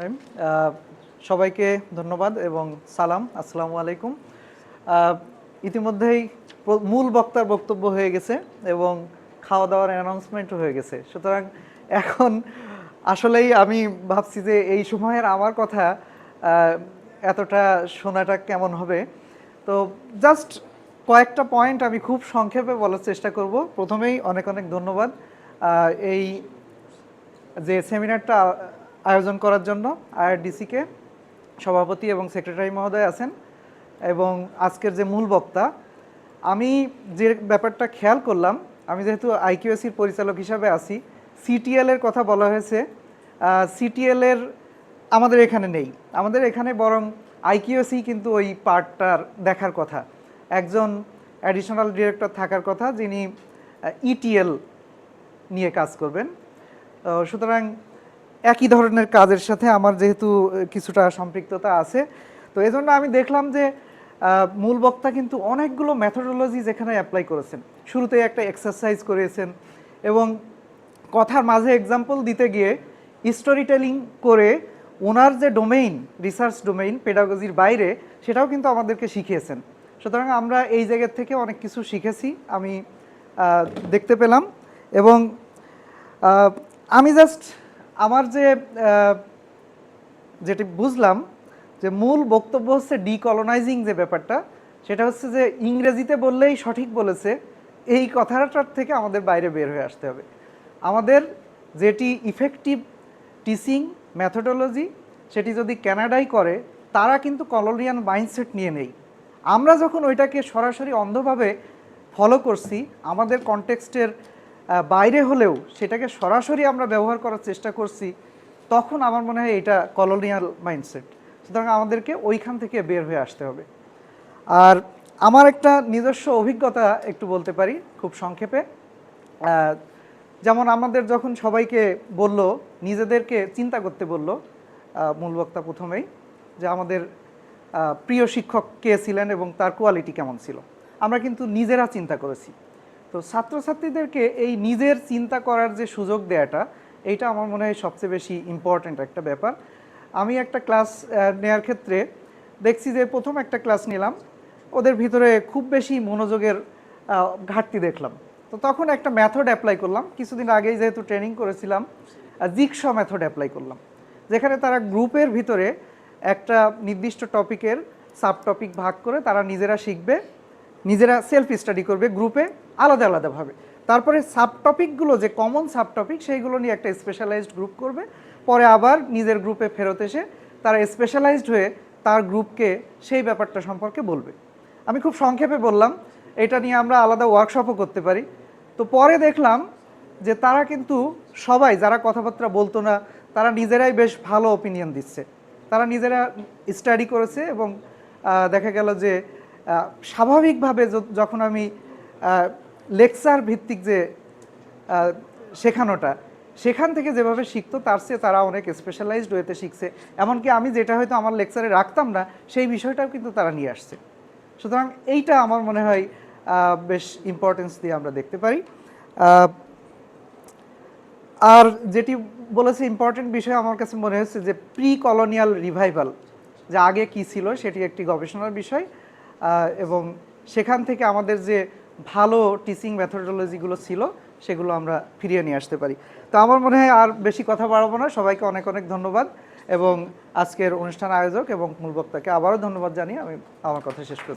Time সবাইকে ধন্যবাদ এবং সালাম আসসালামু আলাইকুম। ইতিমধ্যেই মূল বক্তার বক্তব্য হয়ে গেছে এবং খাওয়া দাওয়ার অ্যানাউন্সমেন্টও হয়ে গেছে। সুতরাং এখন আসলেই আমি ভাবছি যে এই সময়ের আমার কথা এতটা শোনাটা কেমন হবে। তো জাস্ট কয়েকটা পয়েন্ট আমি খুব সংক্ষেপে বলার চেষ্টা করব। প্রথমেই অনেক অনেক ধন্যবাদ এই যে সেমিনারটা আয়োজন করার জন্য আইআরডিসিকে সভাপতি এবং সেক্রেটারি মহোদয় আছেন এবং আজকের যে মূল বক্তা। আমি যে ব্যাপারটা খেয়াল করলাম, আমি যেহেতু আইকিউএসির পরিচালক হিসাবে আছি, সিটিএল এর কথা বলা হয়েছে। সিটিএল এর আমাদের এখানে নেই, আমাদের এখানে বরং আইকিউএসি কিন্তু ওই পার্টটার দেখার কথা। একজন অ্যাডিশনাল ডিরেক্টর থাকার কথা, যিনি ইটিএল নিয়ে কাজ করবেন। সুতরাং একই ধরনের কাজের সাথে আমার যেহেতু কিছুটা সম্পৃক্ততা আছে, তো এই জন্য আমি দেখলাম যে মূল বক্তা কিন্তু অনেকগুলো মেথোডোলজি যেখানে অ্যাপ্লাই করেছেন। শুরুতে একটা এক্সারসাইজ করেছেন এবং কথার মাঝে এক্সাম্পল দিতে গিয়ে স্টোরি টেলিং করে ওনার যে ডোমেইন, রিসার্চ ডোমেইন পেডাগজির বাইরে, সেটাও কিন্তু আমাদেরকে শিখিয়েছেন। সুতরাং আমরা এই জায়গা থেকে অনেক কিছু শিখেছি, আমি দেখতে পেলাম। এবং আমি জাস্ট আমার যেটি বুঝলাম যে মূল বক্তব্য হচ্ছে ডিকলোনাইজিং যে ব্যাপারটা, সেটা হচ্ছে যে ইংরেজিতে বললেই সঠিক বলেছে এই কথাটার থেকে আমাদের বাইরে বের হয়ে আসতে হবে। আমাদের যেটি ইফেক্টিভ টিচিং মেথোডোলজি, সেটি যদি ক্যানাডাই করে, তারা কিন্তু কলোনিয়াল মাইন্ডসেট নিয়ে নেই। আমরা যখন ওইটাকে সরাসরি অন্ধভাবে ফলো করছি, আমাদের কনটেক্সটের বাইরে হলেও সেটাকে সরাসরি আমরা ব্যবহার করার চেষ্টা করছি, তখন আমার মনে হয় এটা কলোনিয়াল মাইন্ডসেট। সুতরাং আমাদেরকে ওইখান থেকে বের হয়ে আসতে হবে। আর আমার একটা নিজস্ব অভিজ্ঞতা একটু বলতে পারি খুব সংক্ষেপে। যেমন আমাদের যখন সবাইকে বলল, নিজেদেরকে চিন্তা করতে বলল মূল বক্তা প্রথমেই, যে আমাদের প্রিয় শিক্ষক কে ছিলেন এবং তার কোয়ালিটি কেমন ছিল, আমরা কিন্তু নিজেরা চিন্তা করেছি। তো ছাত্রছাত্রীদেরকে এই নিজের চিন্তা করার যে সুযোগ দেওয়াটা, এইটা আমার মনে হয় সবচেয়ে বেশি ইম্পর্ট্যান্ট একটা ব্যাপার। আমি একটা ক্লাস নেওয়ার ক্ষেত্রে দেখছি যে প্রথম একটা ক্লাস নিলাম, ওদের ভিতরে খুব বেশি মনোযোগের ঘাটতি দেখলাম। তো তখন একটা মেথড অ্যাপ্লাই করলাম, কিছুদিন আগেই যেহেতু ট্রেনিং করেছিলাম, জিগস মেথড অ্যাপ্লাই করলাম, যেখানে তারা গ্রুপের ভিতরে একটা নির্দিষ্ট টপিকের সাব টপিক ভাগ করে তারা নিজেরা শিখবে, নিজেরা সেলফ স্টাডি করবে গ্রুপে আলাদা আলাদাভাবে। তারপরে সাব টপিকগুলো যে কমন সাব টপিক, সেইগুলো নিয়ে একটা স্পেশালাইজড গ্রুপ করবে। পরে আবার নিজের গ্রুপে ফেরত এসে তারা স্পেশালাইজড হয়ে তার গ্রুপকে সেই ব্যাপারটা সম্পর্কে বলবে। আমি খুব সংক্ষেপে বললাম, এটা নিয়ে আমরা আলাদা ওয়ার্কশপও করতে পারি। তো পরে দেখলাম যে তারা কিন্তু সবাই, যারা কথাবার্তা বলতো না, তারা নিজেরাই বেশ ভালো ওপিনিয়ন দিচ্ছে। তারা নিজেরা স্টাডি করেছে এবং দেখা গেল যে স্বাভাবিকভাবে যখন আমি লেকচার ভিত্তিক যে শেখানোটা, সেখান থেকে যেভাবে শিখতো, তার চেয়ে তারা অনেক স্পেশালাইজড ওয়েতে শিখছে। এমনকি আমি যেটা হয়তো আমার লেকচারে রাখতাম না, সেই বিষয়টাও কিন্তু তারা নিয়ে আসছে। সুতরাং এইটা আমার মনে হয় বেশ ইম্পর্টেন্স দিয়ে আমরা দেখতে পারি। আর যেটি বলেছে ইম্পর্টেন্ট বিষয় আমার কাছে মনে হচ্ছে যে প্রি কলোনিয়াল রিভাইভাল, যে আগে কি ছিল, সেটি একটি গবেষণার বিষয় এবং সেখান থেকে আমাদের যে ভালো টিচিং মেথোডোলজিগুলো ছিল, সেগুলো আমরা ফিরিয়ে নিয়ে আসতে পারি। তো আমার মনে হয় আর বেশি কথা বাড়াবো না। সবাইকে অনেক অনেক ধন্যবাদ এবং আজকের অনুষ্ঠান আয়োজক এবং মূল বক্তাকে আবারও ধন্যবাদ জানিয়ে আমি আমার কথা শেষ করছি।